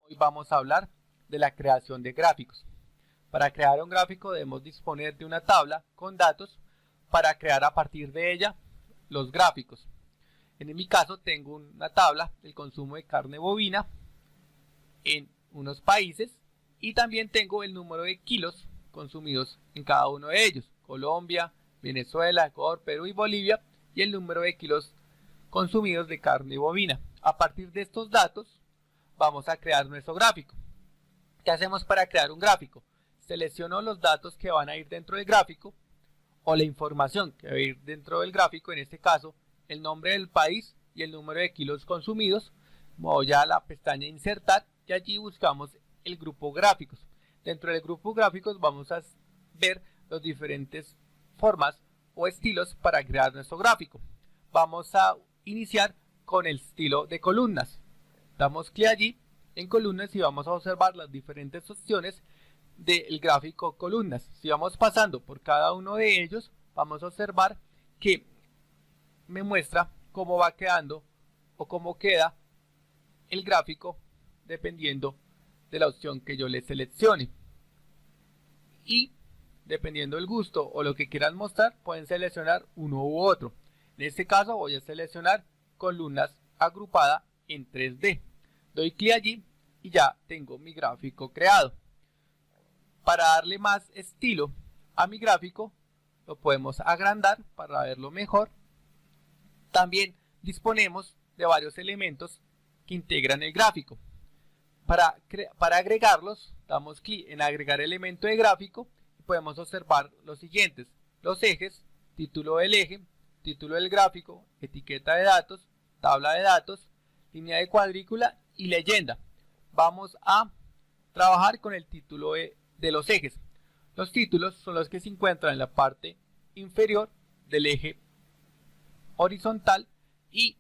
Hoy vamos a hablar de la creación de gráficos. Para crear un gráfico debemos disponer de una tabla con datos para crear a partir de ella los gráficos. En mi caso tengo una tabla del consumo de carne bovina en unos países y también tengo el número de kilos consumidos en cada uno de ellos: Colombia, Venezuela, Ecuador, Perú y Bolivia, y el número de kilos consumidos de carne bovina. A partir de estos datos vamos a crear nuestro gráfico. ¿Qué hacemos para crear un gráfico? Selecciono los datos que van a ir dentro del gráfico o la información que va a ir dentro del gráfico, en este caso el nombre del país y el número de kilos consumidos. Voy a la pestaña insertar y allí buscamos el grupo gráficos. Dentro del grupo gráficos vamos a ver las diferentes formas o estilos para crear nuestro gráfico. Vamos a iniciar con el estilo de columnas. Damos clic allí en columnas y vamos a observar las diferentes opciones del gráfico columnas. Si vamos pasando por cada uno de ellos, vamos a observar que me muestra cómo va quedando o cómo queda el gráfico dependiendo de la opción que yo le seleccione. Y dependiendo del gusto o lo que quieran mostrar, pueden seleccionar uno u otro. En este caso voy a seleccionar columnas agrupada en 3D. Doy clic allí y ya tengo mi gráfico creado. Para darle más estilo a mi gráfico, lo podemos agrandar para verlo mejor. También disponemos de varios elementos que integran el gráfico. Para agregarlos, damos clic en agregar elemento de gráfico y podemos observar los siguientes: los ejes, título del eje, título del gráfico, etiqueta de datos, tabla de datos, línea de cuadrícula y leyenda. Vamos a trabajar con el título de los ejes. Los títulos son los que se encuentran en la parte inferior del eje horizontal y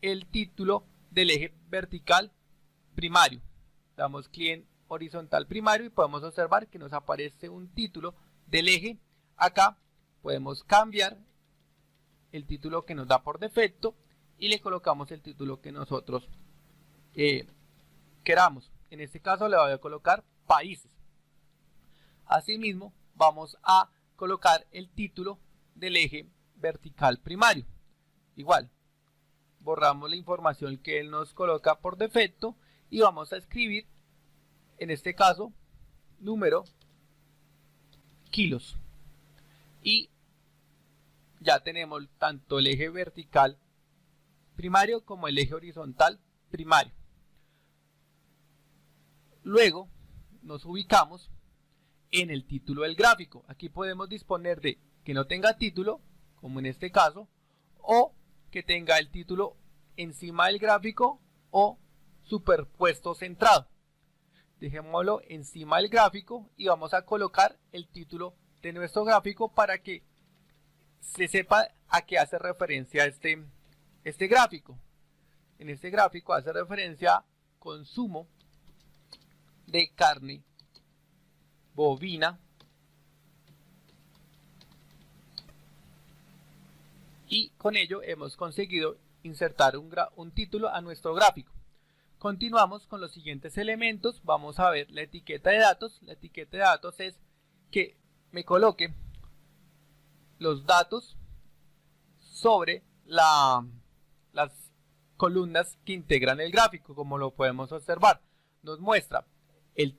el título del eje vertical primario. Damos clic en horizontal primario y podemos observar que nos aparece un título del eje. Acá podemos cambiar el título que nos da por defecto y le colocamos el título que nosotros queramos. En este caso le voy a colocar países. Asimismo vamos a colocar el título del eje vertical primario. Igual borramos la información que él nos coloca por defecto y vamos a escribir, en este caso, número kilos. Y ya tenemos tanto el eje vertical primario como el eje horizontal primario. Luego nos ubicamos en el título del gráfico. Aquí podemos disponer de que no tenga título, como en este caso, o que tenga el título encima del gráfico o superpuesto centrado. Dejémoslo encima del gráfico y vamos a colocar el título de nuestro gráfico para que se sepa a qué hace referencia este gráfico. En este gráfico hace referencia a consumo de carne bovina y con ello hemos conseguido insertar un título a nuestro gráfico. Continuamos con los siguientes elementos. Vamos a ver la etiqueta de datos. La etiqueta de datos es que me coloque los datos sobre las columnas que integran el gráfico. Como lo podemos observar, nos muestra el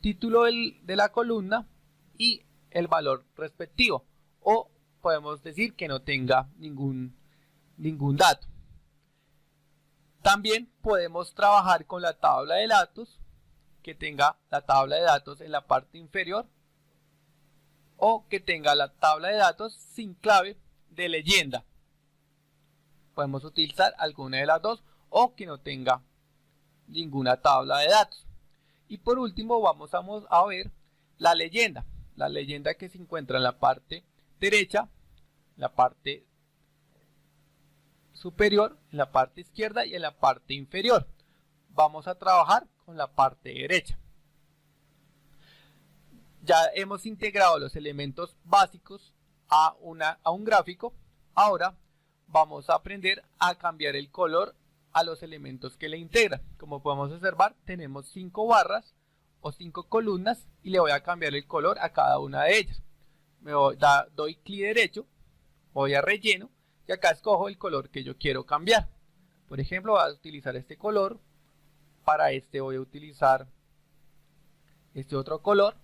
título de la columna y el valor respectivo, o podemos decir que no tenga ningún dato. También podemos trabajar con la tabla de datos, que tenga la tabla de datos en la parte inferior o que tenga la tabla de datos sin clave de leyenda. Podemos utilizar alguna de las dos o que no tenga ninguna tabla de datos. Y por último vamos a ver la leyenda. La leyenda que se encuentra en la parte derecha, en la parte superior, en la parte izquierda y en la parte inferior. Vamos a trabajar con la parte derecha. Ya hemos integrado los elementos básicos a un gráfico. Ahora vamos a aprender a cambiar el color a los elementos que le integran. Como podemos observar, tenemos 5 barras o 5 columnas y le voy a cambiar el color a cada una de ellas. Doy clic derecho, voy a relleno y acá escojo el color que yo quiero cambiar. Por ejemplo, voy a utilizar este color. Para este voy a utilizar este otro color.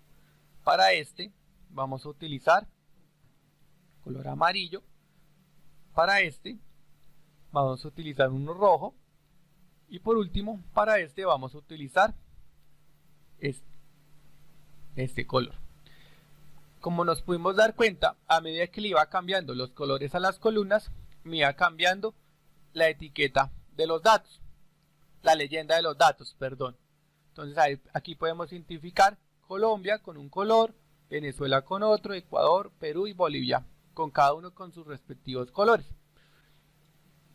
Para este vamos a utilizar color amarillo. Para este vamos a utilizar uno rojo. Y por último, para este vamos a utilizar este color. Como nos pudimos dar cuenta, a medida que le iba cambiando los colores a las columnas, me iba cambiando la etiqueta de los datos, la leyenda de los datos, perdón. Entonces aquí podemos identificar Colombia con un color, Venezuela con otro, Ecuador, Perú y Bolivia, con cada uno con sus respectivos colores.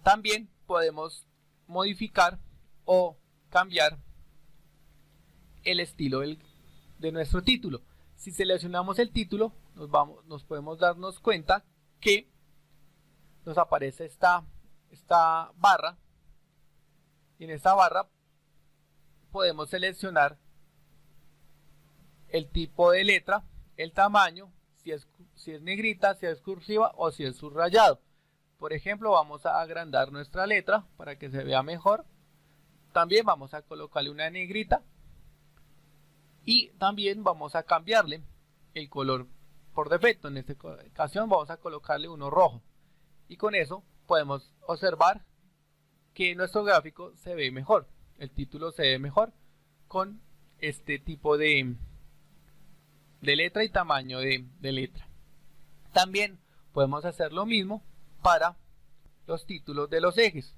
También podemos modificar o cambiar el estilo de nuestro título. Si seleccionamos el título, nos podemos darnos cuenta que nos aparece esta barra, y en esta barra podemos seleccionar el tipo de letra, el tamaño, si es negrita, si es cursiva o si es subrayado. Por ejemplo, vamos a agrandar nuestra letra para que se vea mejor. También vamos a colocarle una negrita y también vamos a cambiarle el color por defecto. En esta ocasión vamos a colocarle uno rojo y con eso podemos observar que nuestro gráfico se ve mejor, el título se ve mejor con este tipo de letra y tamaño de letra. También podemos hacer lo mismo para los títulos de los ejes.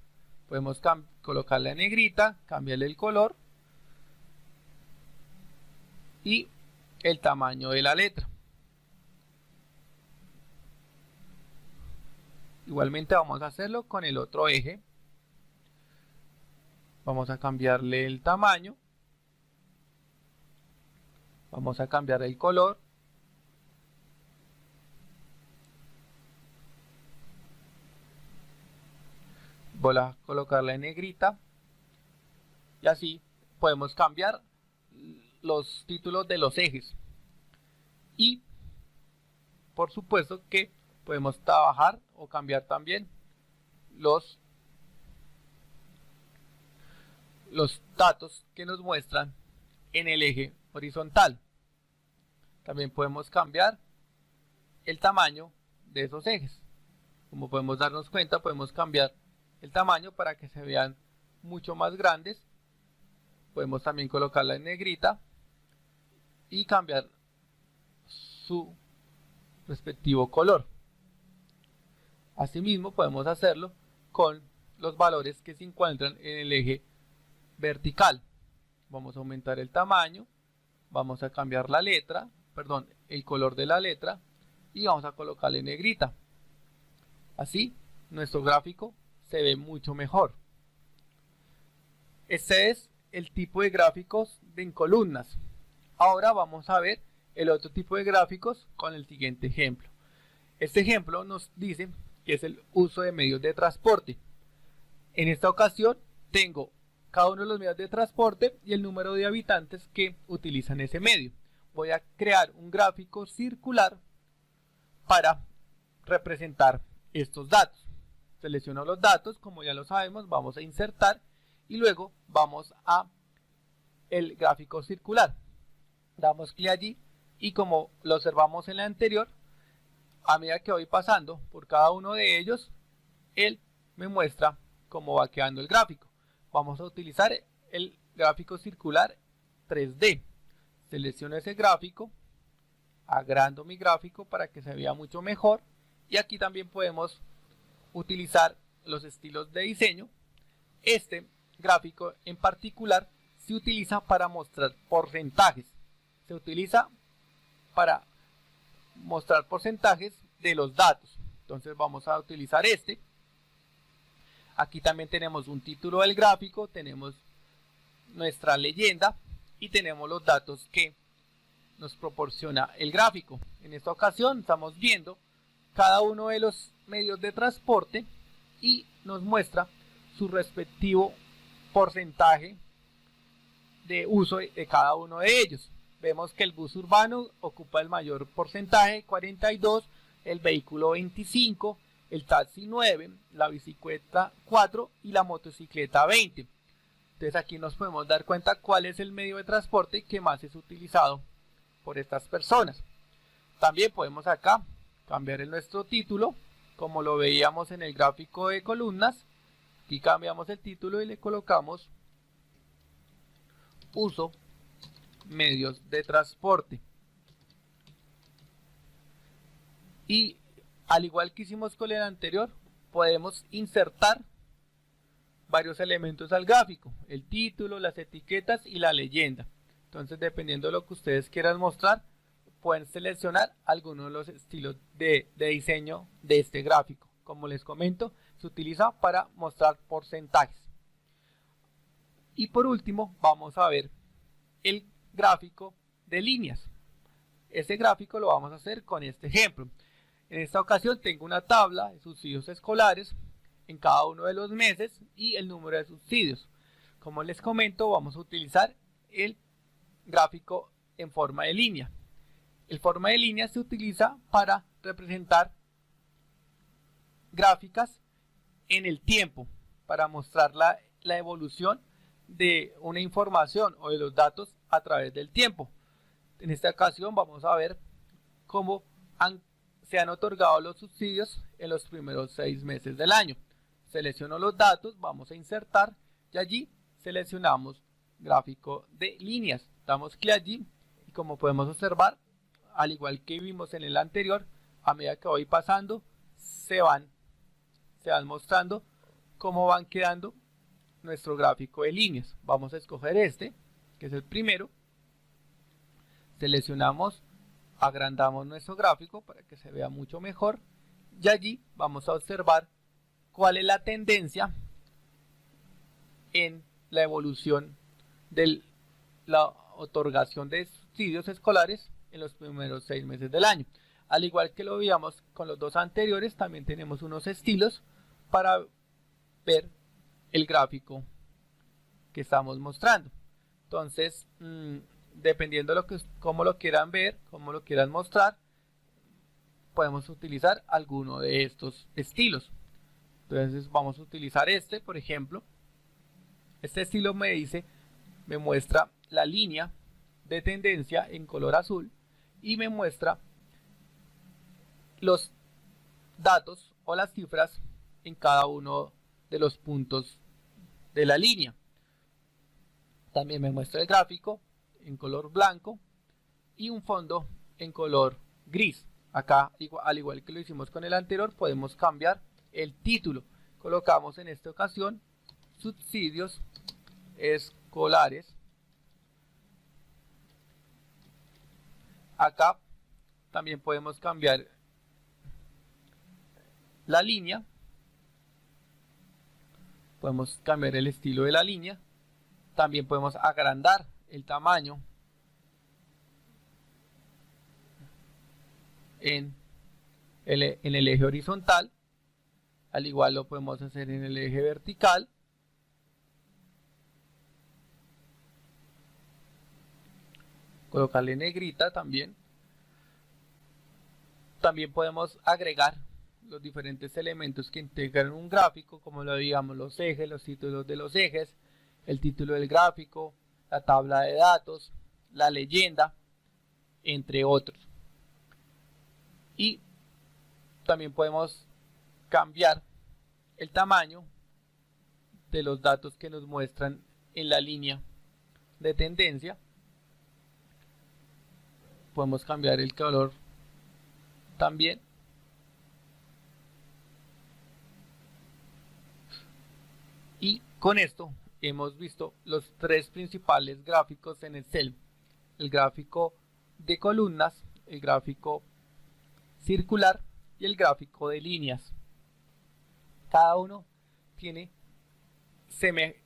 Podemos colocarle en negrita, cambiarle el color y el tamaño de la letra. Igualmente vamos a hacerlo con el otro eje. Vamos a cambiarle el tamaño. Vamos a cambiar el color. Voy a colocarla en negrita. Y así podemos cambiar los títulos de los ejes. Y por supuesto que podemos trabajar o cambiar también los datos que nos muestran en el eje horizontal. También podemos cambiar el tamaño de esos ejes. Como podemos darnos cuenta, podemos cambiar el tamaño para que se vean mucho más grandes. Podemos también colocarla en negrita y cambiar su respectivo color. Asimismo podemos hacerlo con los valores que se encuentran en el eje vertical. Vamos a aumentar el tamaño, vamos a cambiar la letra, el color de la letra y vamos a colocarle negrita. Así nuestro gráfico se ve mucho mejor. Este es el tipo de gráficos en columnas. Ahora vamos a ver el otro tipo de gráficos con el siguiente ejemplo. Este ejemplo nos dice que es el uso de medios de transporte. En esta ocasión tengo cada uno de los medios de transporte y el número de habitantes que utilizan ese medio. Voy a crear un gráfico circular para representar estos datos. Selecciono los datos, como ya lo sabemos, vamos a insertar y luego vamos a el gráfico circular. Damos clic allí y como lo observamos en la anterior, a medida que voy pasando por cada uno de ellos, él me muestra cómo va quedando el gráfico. Vamos a utilizar el gráfico circular 3D. Selecciono ese gráfico, agrando mi gráfico para que se vea mucho mejor y aquí también podemos utilizar los estilos de diseño. Este gráfico en particular se utiliza para mostrar porcentajes. Se utiliza para mostrar porcentajes de los datos. Entonces vamos a utilizar este. Aquí también tenemos un título del gráfico, tenemos nuestra leyenda y tenemos los datos que nos proporciona el gráfico. En esta ocasión estamos viendo cada uno de los medios de transporte y nos muestra su respectivo porcentaje de uso de cada uno de ellos. Vemos que el bus urbano ocupa el mayor porcentaje, 42, el vehículo 25, el taxi 9, la bicicleta 4 y la motocicleta 20. Entonces aquí nos podemos dar cuenta cuál es el medio de transporte que más es utilizado por estas personas. También podemos acá cambiar nuestro título, como lo veíamos en el gráfico de columnas. Aquí cambiamos el título y le colocamos uso medios de transporte. Y al igual que hicimos con el anterior, podemos insertar varios elementos al gráfico: el título, las etiquetas y la leyenda. Entonces, dependiendo de lo que ustedes quieran mostrar, pueden seleccionar algunos de los estilos de diseño de este gráfico. Como les comento, se utiliza para mostrar porcentajes. Y por último, vamos a ver el gráfico de líneas. Este gráfico lo vamos a hacer con este ejemplo. En esta ocasión tengo una tabla de subsidios escolares en cada uno de los meses y el número de subsidios. Como les comento, vamos a utilizar el gráfico en forma de línea. El forma de línea se utiliza para representar gráficas en el tiempo, para mostrar la evolución de una información o de los datos a través del tiempo. En esta ocasión vamos a ver cómo se han otorgado los subsidios en los primeros 6 meses del año. Selecciono los datos, vamos a insertar y allí seleccionamos gráfico de líneas. Damos clic allí y, como podemos observar, al igual que vimos en el anterior, a medida que voy pasando se van mostrando cómo van quedando nuestro gráfico de líneas. Vamos a escoger este, que es el primero. Seleccionamos, agrandamos nuestro gráfico para que se vea mucho mejor y allí vamos a observar cuál es la tendencia en la evolución de la otorgación de subsidios escolares en los primeros 6 meses del año. Al igual que lo veíamos con los dos anteriores, también tenemos unos estilos para ver el gráfico que estamos mostrando. Entonces, dependiendo de cómo lo quieran ver, cómo lo quieran mostrar, podemos utilizar alguno de estos estilos. Entonces vamos a utilizar este, por ejemplo. Este estilo me muestra la línea de tendencia en color azul y me muestra los datos o las cifras en cada uno de los puntos de la línea. También me muestra el gráfico en color blanco y un fondo en color gris. Acá, al igual que lo hicimos con el anterior, podemos cambiar el título. Colocamos en esta ocasión subsidios escolares. Acá también podemos cambiar la línea. Podemos cambiar el estilo de la línea. También podemos agrandar el tamaño en el eje horizontal. Al igual lo podemos hacer en el eje vertical. Colocarle negrita también. También podemos agregar los diferentes elementos que integran un gráfico, como lo digamos, los ejes, los títulos de los ejes, el título del gráfico, la tabla de datos, la leyenda, entre otros. Y también podemos cambiar el tamaño de los datos que nos muestran en la línea de tendencia. Podemos cambiar el color también. Y con esto hemos visto los 3 principales gráficos en Excel: el gráfico de columnas, el gráfico circular y el gráfico de líneas. Cada uno tiene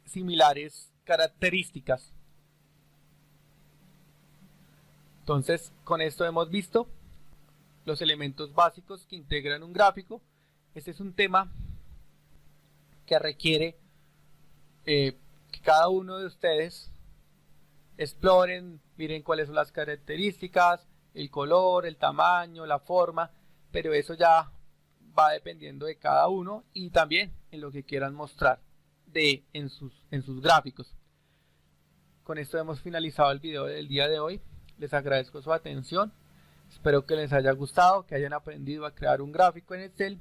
similares características. Entonces, con esto hemos visto los elementos básicos que integran un gráfico. Este es un tema que requiere que cada uno de ustedes exploren, miren cuáles son las características, el color, el tamaño, la forma, pero eso ya va dependiendo de cada uno y también en lo que quieran mostrar en sus gráficos. Con esto hemos finalizado el video del día de hoy. Les agradezco su atención. Espero que les haya gustado, que hayan aprendido a crear un gráfico en Excel